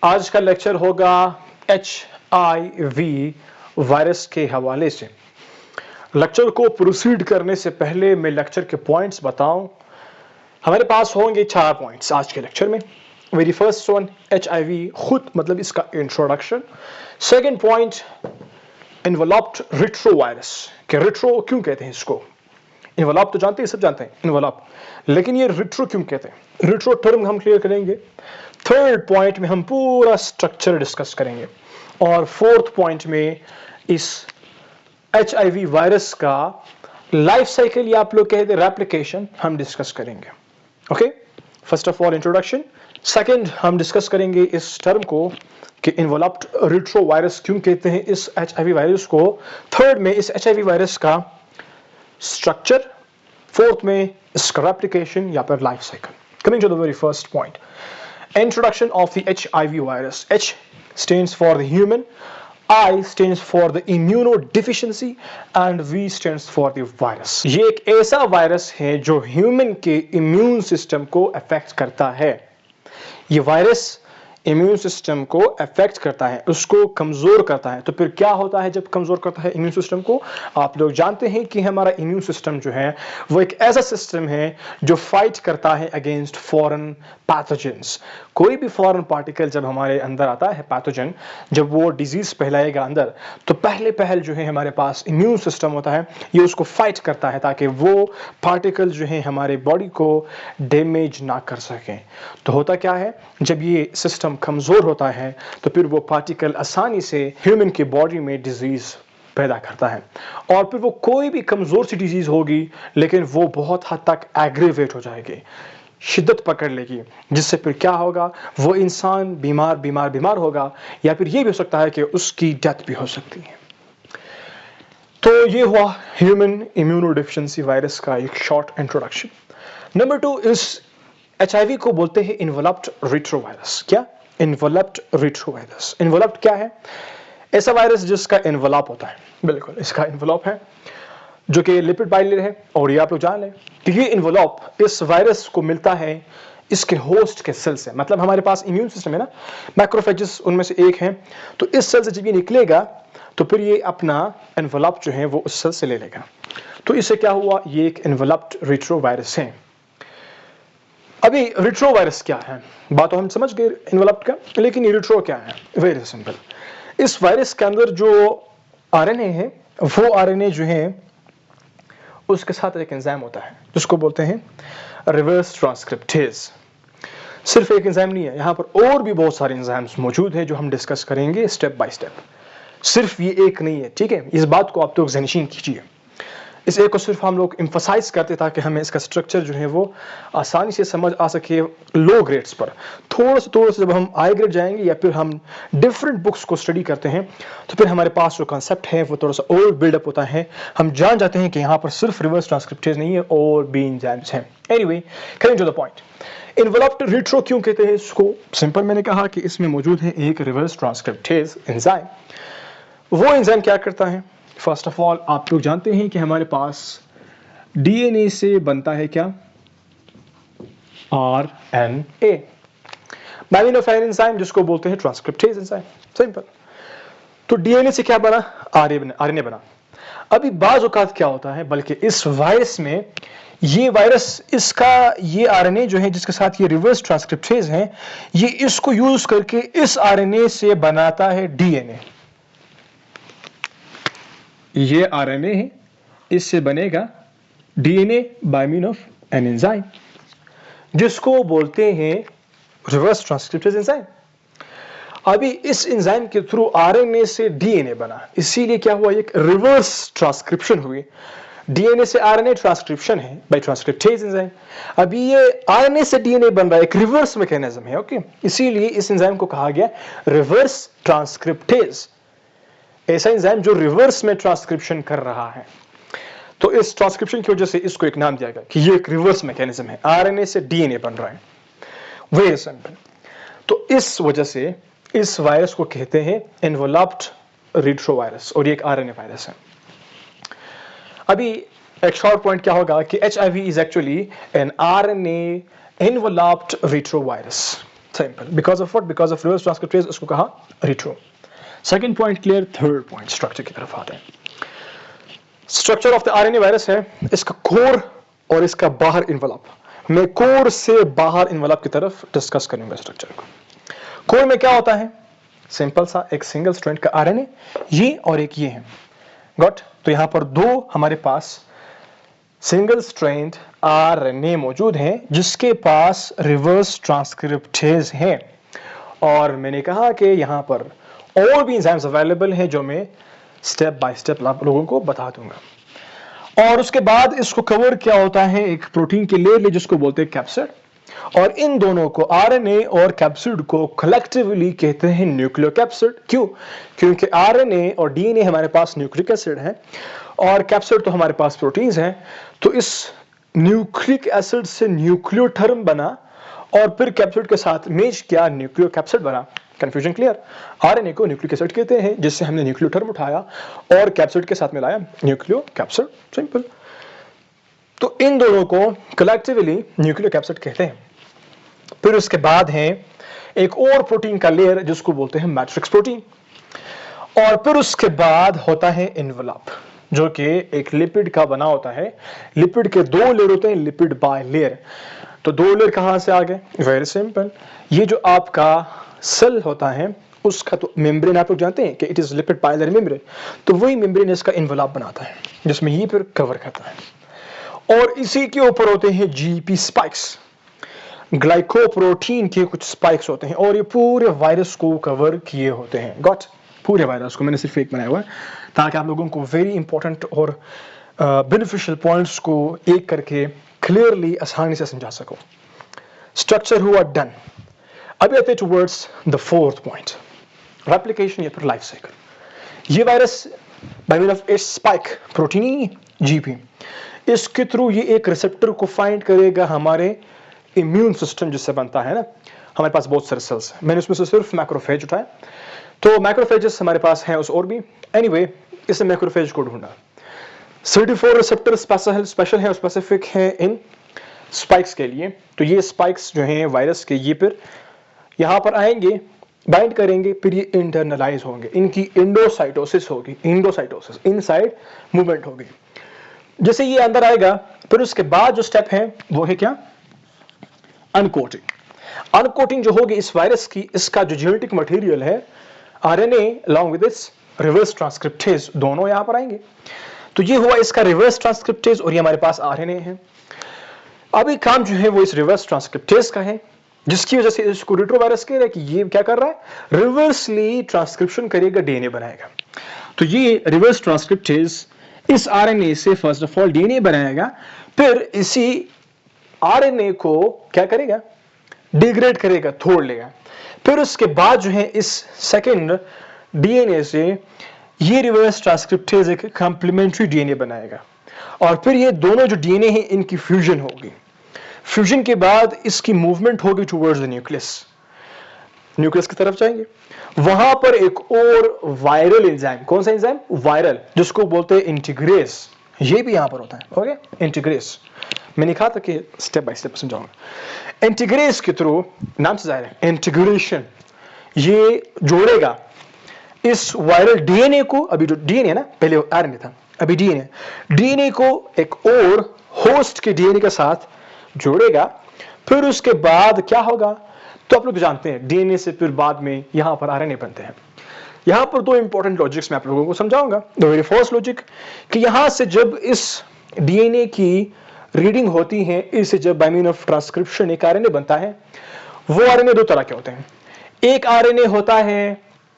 आज का लेक्चर होगा HIV वायरस के हवाले से। लेक्चर को प्रोसीड करने से पहले मैं लेक्चर के पॉइंट्स बताऊं। हमारे पास होंगे 4 पॉइंट्स आज के लेक्चर में। वेरी फर्स्ट वन, HIV खुद मतलब इसका introduction. Second point, enveloped retrovirus के रेट्रो क्यों कहते हैं इसको। इन्वेलप तो जानते हैं, सब जानते हैं इन्वेलप, लेकिन ये रेट्रो क्यों कहते हैं, रेट्रो टर्म हम क्लियर करेंगे। थर्ड पॉइंट में हम पूरा स्ट्रक्चर डिस्कस करेंगे और फोर्थ पॉइंट में इस HIV वायरस का लाइफ साइकिल या आप लोग कहते हैं रेप्लिकेशन हम डिस्कस करेंगे। Okay, first of all introduction. Second हम डिस्कस करेंगे इस टर्म को कि इन्वेलप्ड रेट्रो वायरस क्यों कहते हैं इस HIV वायरस को। थर्ड में इस HIV वायरस का स्ट्रक्चर, फोर्थ में इसका रेप्लिकेशन या फिर life cycle. Coming to the very first point, introduction of the HIV virus. H stands for the human, I stands for the immunodeficiency and V stands for the virus. ये एक ऐसा virus है जो human के immune system को affect करता है। ये वायरस इम्यून सिस्टम को अफेक्ट करता है, उसको कमजोर करता है। तो फिर क्या होता है जब कमजोर करता है इम्यून सिस्टम को? आप लोग जानते हैं कि हमारा इम्यून सिस्टम जो है वो एक ऐसा सिस्टम है जो फाइट करता है अगेंस्ट फॉरेन पैथोजेंस। कोई भी फॉरेन पार्टिकल जब हमारे अंदर आता है, पैथोजन, जब वो डिजीज फैलाएगा अंदर, तो पहले जो है हमारे पास इम्यून सिस्टम होता है, ये उसको फाइट करता है ताकि वो पार्टिकल जो है हमारे बॉडी को डैमेज ना कर सकें। तो होता क्या है, जब ये सिस्टम कमजोर होता है तो फिर वो पार्टिकल आसानी से ह्यूमन की बॉडी में डिजीज पैदा करता है और फिर वो कोई भी कमजोर सी डिजीज होगी लेकिन वो बहुत हद तक एग्रीवेट हो जाएगी, शिद्दत पकड़ लेगी, जिससे फिर क्या होगा, वो इंसान बीमार होगा या फिर ये भी हो सकता है कि उसकी डेथ भी हो सकती है। तो ये हुआ ह्यूमन इम्यूनोडेफिशिएंसी वायरस का एक शॉर्ट इंट्रोडक्शन। नंबर 2, इस HIV को बोलते हैं इन्वेलप्ड रेट्रोवायरस। क्या? Enveloped retrovirus. इन्वेलप्ड क्या है? ऐसा वायरस जिसका इन्वेलप होता है, बिल्कुल इसका इन्वेलप है जो कि लिपिड बाइलेयर है। और ये आप लोग जान लें कि ये इन्वेलप इस वायरस को मिलता है इसके होस्ट के सेल से। मतलब हमारे पास इम्यून सिस्टम है ना, मैक्रोफेजेस उनमें से एक है, तो इस सेल से जब ये निकलेगा तो फिर ये अपना इन्वेलप जो है वो उस सेल से ले लेगा। तो इससे क्या हुआ, ये एक इन्वेलप्ड रेट्रोवायरस है। अभी रेट्रोवायरस क्या है, बात तो हम समझ गए इन्वेलप्ड का, लेकिन ये रेट्रो क्या है? वेरी सिंपल, इस वायरस के अंदर जो RNA है वो RNA जो है उसके साथ एक एंजाइम होता है जिसको बोलते हैं रिवर्स ट्रांसक्रिप्टेज। सिर्फ एक एंजाइम नहीं है, यहाँ पर और भी बहुत सारे एंजाइम्स मौजूद हैं जो हम डिस्कस करेंगे स्टेप बाय स्टेप। सिर्फ ये एक नहीं है, ठीक है, इस बात को आप लोग ज़हनशीन कीजिए। इस एक को सिर्फ हम लोग एम्फसाइज करते ताकि हमें इसका स्ट्रक्चर जो है वो आसानी से समझ आ सके लो ग्रेड्स पर। थोड़ा सा जब हम हाई ग्रेड जाएंगे या फिर हम डिफरेंट बुक्स को स्टडी करते हैं तो फिर हमारे पास जो कॉन्सेप्ट है वो थोड़ा सा और बिल्डअप होता है। हम जान जाते हैं कि यहाँ पर सिर्फ रिवर्स ट्रांसक्रिप्टेज नहीं है और भी एंजाइम्स हैं। Anyway, coming to the point, enveloped retro क्यों कहते हैं इसको? सिंपल, मैंने कहा कि इसमें मौजूद है एक रिवर्स ट्रांसक्रिप्टेज एंजाइम। वो एंजाइम क्या करता है? फर्स्ट ऑफ ऑल आप लोग जानते हैं कि हमारे पास DNA से बनता है क्या? RNA, मैमिनोफेन एंजाइम जिसको बोलते हैं ट्रांसक्रिप्टेज एंजाइम। सिंपल, तो DNA से क्या बना? RNA बना। अभी बाज़ औक़ात क्या होता है, बल्कि इस वायरस में ये वायरस इसका ये RNA जो है जिसके साथ ये रिवर्स ट्रांसक्रिप्टेज है, ये इसको यूज करके इस RNA से बनाता है DNA। ये RNA है, इससे बनेगा DNA by mean of an enzyme जिसको बोलते हैं रिवर्स ट्रांसक्रिप्टेज एंजाइम। अभी इस एंजाइम के थ्रू RNA से DNA बना, इसीलिए क्या हुआ, एक रिवर्स ट्रांसक्रिप्शन हुई। DNA से RNA ट्रांसक्रिप्शन है बाय ट्रांसक्रिप्टेज एंजाइम। अभी ये RNA से DNA बन रहा है, एक रिवर्स मैकेनिज्म है। ओके, इसीलिए इस एंजाइम को कहा गया रिवर्स ट्रांसक्रिप्टेज, ऐसा एंजाइम जो रिवर्स में ट्रांसक्रिप्शन कर रहा है। तो इस ट्रांसक्रिप्शन की वजह से इसको एक नाम दिया गया कि ये एक रिवर्स मैकेनिज्म है, RNA से DNA बन रहा है। वेरी सिंपल, तो इस वजह से इस वायरस को कहते हैं इन्वेलप्ड रेट्रोवायरस और ये एक RNA वायरस है। अभी एक शॉर्ट पॉइंट क्या होगा कि HIV is actually an RNA enveloped retrovirus। Simple, because of what, because of reverse transcriptase, उसको कहा retro. Second point clear. Third point structure की तरफ आते हैं। Structure of the RNA virus है इसका कोर और इसका बाहर इन्वेलप। मैं कोर से बाहर इन्वेलप की तरफ डिस्कस करूंगा स्ट्रक्चर को। कोर में क्या होता है? सिंपल सा एक सिंगल स्ट्रैंड का आरएनए, ये और एक ये है। गॉट? तो यहां पर दो हमारे पास सिंगल स्ट्रैंड आरएनए मौजूद हैं जिसके पास रिवर्स ट्रांसक्रिप्टेज है। और मैंने कहा कि यहां पर और भी एंजाइम्स अवेलेबल हैं जो मैं स्टेप बाय स्टेप आप लोगों को बता दूंगा। और उसके बाद इसको कवर क्या होता है एक प्रोटीन की लेयर जिसको बोलते हैं कैप्सिड। और इन दोनों को, आरएनए और कैप्सिड को कलेक्टिवली कहते हैं न्यूक्लियोकैप्सिड। क्यों? क्योंकि आरएनए और डीएनए हमारे पास न्यूक्लिक एसिड है और कैप्सिड तो हमारे पास प्रोटीन्स हैं। तो इस न्यूक्लिक एसिड से न्यूक्लियोटर्म बना और फिर कैप्सिड के साथ मेच किया, न्यूक्लियोकैप्सिड बना। Confusion clear? आरएनए को न्यूक्लिक एसिड कहते हैं जिससे हमने न्यूक्लियोटर्म उठाया और कैप्सिड के साथ मिलाया, न्यूक्लियोकैप्सिड। सिंपल। तो इन दोनों को कलेक्टिवली न्यूक्लियोकैप्सिड कहते हैं। फिर उसके बाद है एक और प्रोटीन का लेयर जिसको बोलते हैं मैट्रिक्स प्रोटीन। और फिर उसके बाद होता है एनवेलप जो कि एक लिपिड का बना होता है। लिपिड के दो लेयर होते हैं, लिपिड बाय लेयर। तो दो लेयर कहां से आ गए? वेरी सिंपल, ये जो आपका सेल होता है उसका तो मेम्ब्रेन आप लोग जानते हैं कि it is lipid bye membrane. तो वही मेम्ब्रेन इसका एनवेलप बनाता है जिसमें ये फिर कवर करता है। और इसी के ऊपर होते हैं जीपी स्पाइक्स, ग्लाइकोप्रोटीन के कुछ स्पाइक्स होते हैं और ये पूरे वायरस को कवर किए होते हैं। गॉट? पूरे वायरस को मैंने सिर्फ एक बनाया हुआ है ताकि आप लोगों को वेरी इंपॉर्टेंट और बेनिफिशियल पॉइंट्स को एक करके क्लियरली आसानी से समझा सको। स्ट्रक्चर हुआ डन। अभी आते towards the fourth point, replication या फिर लाइफ साइकिल। ये virus bye mean of its spike protein GP, इसके थ्रू ये एक रिसेप्टर को फाइंड करेगा हमारे इम्यून सिस्टम जिससे बनता है ना। हमारे पास बहुत सारे सेल्स हैं, मैंने उसमें से सिर्फ मैक्रोफेज उठाया। तो मैक्रोफेजेस हमारे पास हैं उस और भी। एनीवे, इसने मैक्रोफेज को ढूंढा। CD4 रिसेप्टर स्पेशल है, स्पेसिफिक है इन स्पाइक्स के लिए। तो ये स्पाइक्स जो हैं वायरस के, ये फिर यहां पर आएंगे, बाइंड करेंगे, फिर ये इंटरनलाइज होंगे। इनकी इंडोसाइटोसिस होगी, इंडोसाइटोसिस, इनसाइड मूवमेंट होगी। जैसे ये अंदर आएगा फिर उसके बाद जो स्टेप है वो है क्या? अनकोटिंग। अनकोटिंग जो होगी इस वायरस की, इसका जो जेनेटिक मटेरियल है RNA along with its reverse transcriptase दोनों यहां पर आएंगे। तो ये हुआ इसका रिवर्स ट्रांसक्रिप्टेज और ये हमारे पास आरएनए है। अभी काम जो है वो इस रिवर्स ट्रांसक्रिप्टेज का है जिसकी वजह से इसको रेट्रोवायरस कह रहा है कि ये क्या कर रहा है? रिवर्सली ट्रांसक्रिप्शन करेगा, डीएनए बनाएगा। तो ये रिवर्स ट्रांसक्रिप्टेज इस आरएनए से फर्स्ट ऑफ ऑल डीएनए बनाएगा, फिर इसी आरएनए को क्या करेगा? डिग्रेड करेगा, तोड़ लेगा। फिर उसके बाद जो है इस सेकंड डीएनए से ये रिवर्स ट्रांसक्रिप्टेज एक कंप्लीमेंट्री डीएनए बनाएगा और फिर ये दोनों जो डीएनए हैं इनकी फ्यूजन होगी। फ्यूजन के बाद इसकी मूवमेंट होगी टुवर्ड्स द न्यूक्लियस, न्यूक्लियस की तरफ जाएंगे। वहां पर एक और वायरल एंजाइम, कौन सा एंजाइम? वायरल, जिसको बोलते हैं इंटीग्रेस, ये भी यहां पर होता है। ओके, इंटीग्रेस मैंने कहा था कि स्टेप बाय स्टेप समझाऊंगा। इंटीग्रेस के थ्रू, नाम से जाहिर है इंटीग्रेशन, ये जोड़ेगा इस वायरल डीएनए को। अभी जो डीएनए ना, पहले आरएनए था, अभी डीएनए को एक और होस्ट के डीएनए के साथ जोड़ेगा। फिर उसके बाद क्या होगा? तो आप लोग जानते हैं डीएनए से फिर बाद में यहां पर आरएनए बनते हैं। यहां पर दो इंपॉर्टेंट लॉजिक्स मैं आप लोगों को समझाऊंगा। द वेरी फर्स्ट लॉजिक कि यहां से जब इस डीएनए की रीडिंग होती है, इससे जब बाय मीन ऑफ ट्रांसक्रिप्शन एक आरएनए बनता है, वो आरएनए दो तरह के होते हैं। एक आरएनए होता है,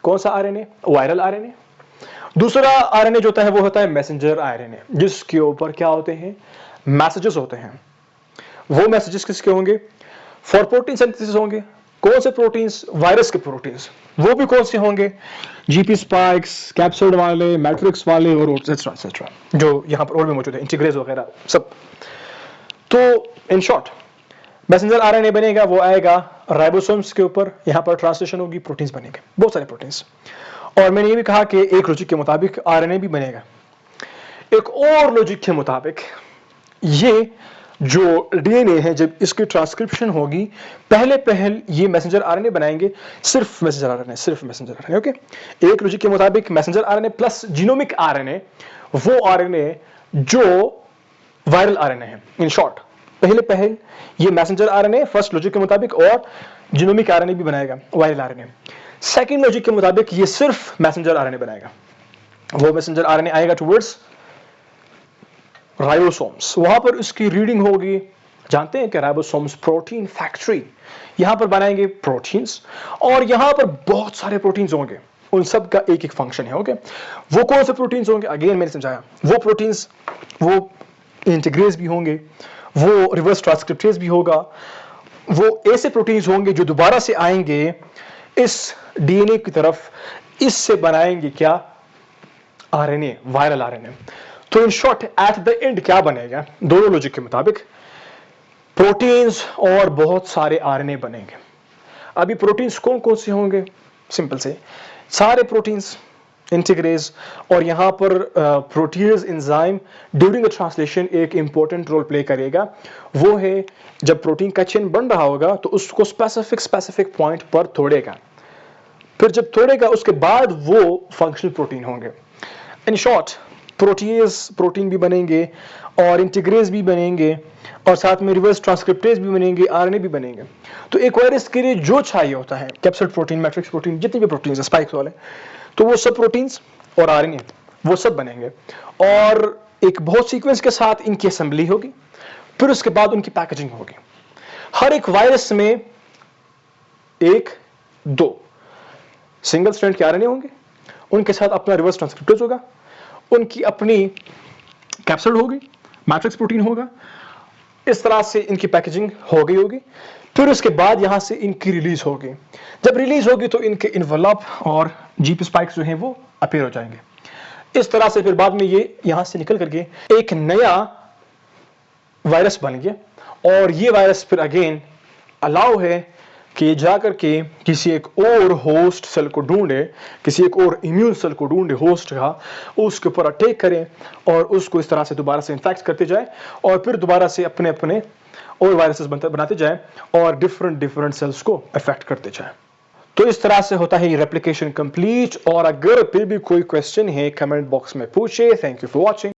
कौन सा आरएनए? Viral RNA. दूसरा आरएनए जो होता है वो होता है मैसेंजर आरएनए, जिसके ऊपर क्या होते हैं? मैसेजेस होते हैं। वो मैसेजेस किसके होंगे? फॉर प्रोटीन सिंथेसिस होंगे। कौन से प्रोटीन्स? वायरस के प्रोटीन्स। वो भी कौन से होंगे? जीपी स्पाइक्स, कैप्सिड वाले, मैट्रिक्स वाले और एटसेट्रा जो यहां पर और भी मौजूद है, इंटीग्रेज वगैरह सब। तो इन शॉर्ट मैसेंजर आरएनए बनेगा, वो आएगा राइबोसोम्स के ऊपर, यहां पर ट्रांसलेशन होगी, प्रोटीन्स बनेंगे, बहुत सारे प्रोटीन्स। और मैंने ये भी कहा कि एक लॉजिक के मुताबिक आरएनए भी बनेगा। एक और लॉजिक के मुताबिक ये जो डीएनए है जब इसकी ट्रांसक्रिप्शन होगी पहले ये मैसेंजर आरएनए बनाएंगे, सिर्फ मैसेंजर आरएनए। ओके, एक लॉजिक के मुताबिक messenger RNA plus genomic RNA वो आरएनए जो वायरल आरएनए है। इन शॉर्ट पहले ये मैसेंजर आरएनए फर्स्ट लॉजिक के मुताबिक और जीनोमिक आरएनए भी बनाएगा वायरल आरएनए। सेकंड लॉजिक के मुताबिक ये सिर्फ मैसेंजर आरएनए बनाएगा। वो मैसेंजर आरएनए आएगा टुवर्ड्स राइबोसोम्स, वहां पर उसकी रीडिंग होगी। जानते हैं कि राइबोसोम्स प्रोटीन फैक्ट्री, यहां पर बनाएंगे प्रोटीन्स और यहां पर बहुत सारे प्रोटीन्स होंगे, उन सब का एक एक फंक्शन है। ओके, वो कौन से प्रोटीन्स होंगे, अगेन मैंने समझाया, वो प्रोटीन्स वो इंटीग्रेज भी होंगे, वो रिवर्स ट्रांसक्रिप्टेज भी होगा, वो ऐसे प्रोटीन्स होंगे जो दोबारा से आएंगे इस डीएनए की तरफ, इससे बनाएंगे क्या, आरएनए, वायरल आरएनए। तो in short at the end क्या बनेगा, दोनों लॉजिक के मुताबिक प्रोटीन्स और बहुत सारे आरएनए बनेंगे। अभी प्रोटीन्स कौन कौन से होंगे, सिंपल से सारे प्रोटीन्स, इंटीग्रेज, और यहां पर proteases enzyme during the translation एक इंपॉर्टेंट रोल प्ले करेगा। वो है जब प्रोटीन का चेन बन रहा होगा तो उसको स्पेसिफिक पॉइंट पर तोड़ेगा, फिर जब तोड़ेगा उसके बाद वो फंक्शनल प्रोटीन होंगे। इन शॉर्ट प्रोटीन भी बनेंगे और इंटीग्रेज भी बनेंगे और साथ में रिवर्स ट्रांसक्रिप्टेज भी बनेंगे, आरएनए भी बनेंगे। तो एक वायरस के लिए जो चाहिए होता है, कैप्सिड प्रोटीन, मैट्रिक्स प्रोटीन, जितने भी प्रोटीन है स्पाइक्स वाले, तो वो सब प्रोटीन्स और आरएनए वो सब बनेंगे और एक बहुत सीक्वेंस के साथ इनकी असेंबली होगी, फिर उसके बाद उनकी पैकेजिंग होगी। हर एक वायरस में एक दो सिंगल स्ट्रैंड के आरएनए होंगे, उनके साथ अपना रिवर्स ट्रांसक्रिप्टेज होगा, उनकी अपनी कैप्सिड होगी, मैट्रिक्स प्रोटीन होगा, इस तरह से इनकी पैकेजिंग हो गई होगी। फिर उसके बाद यहां से इनकी रिलीज होगी, जब रिलीज होगी तो इनके इन्वेलप और जीपी स्पाइक्स जो हैं वो अपीयर हो जाएंगे। इस तरह से फिर बाद में ये यहां से निकल करके एक नया वायरस बन गया और ये वायरस फिर अगेन अलाउ है कि ये जाकर के किसी एक और होस्ट सेल को ढूंढे, किसी एक और इम्यून सेल को ढूंढे होस्ट का, उसके ऊपर अटैक करें और उसको इस तरह से दोबारा से इन्फेक्ट करते जाए और फिर दोबारा से अपने अपने और वायरसेस बनाते जाए और डिफरेंट सेल्स को अफेक्ट करते जाए। तो इस तरह से होता है ये रेप्लिकेशन कंप्लीट। और अगर फिर भी कोई क्वेश्चन है कमेंट बॉक्स में पूछे। Thank you for watching.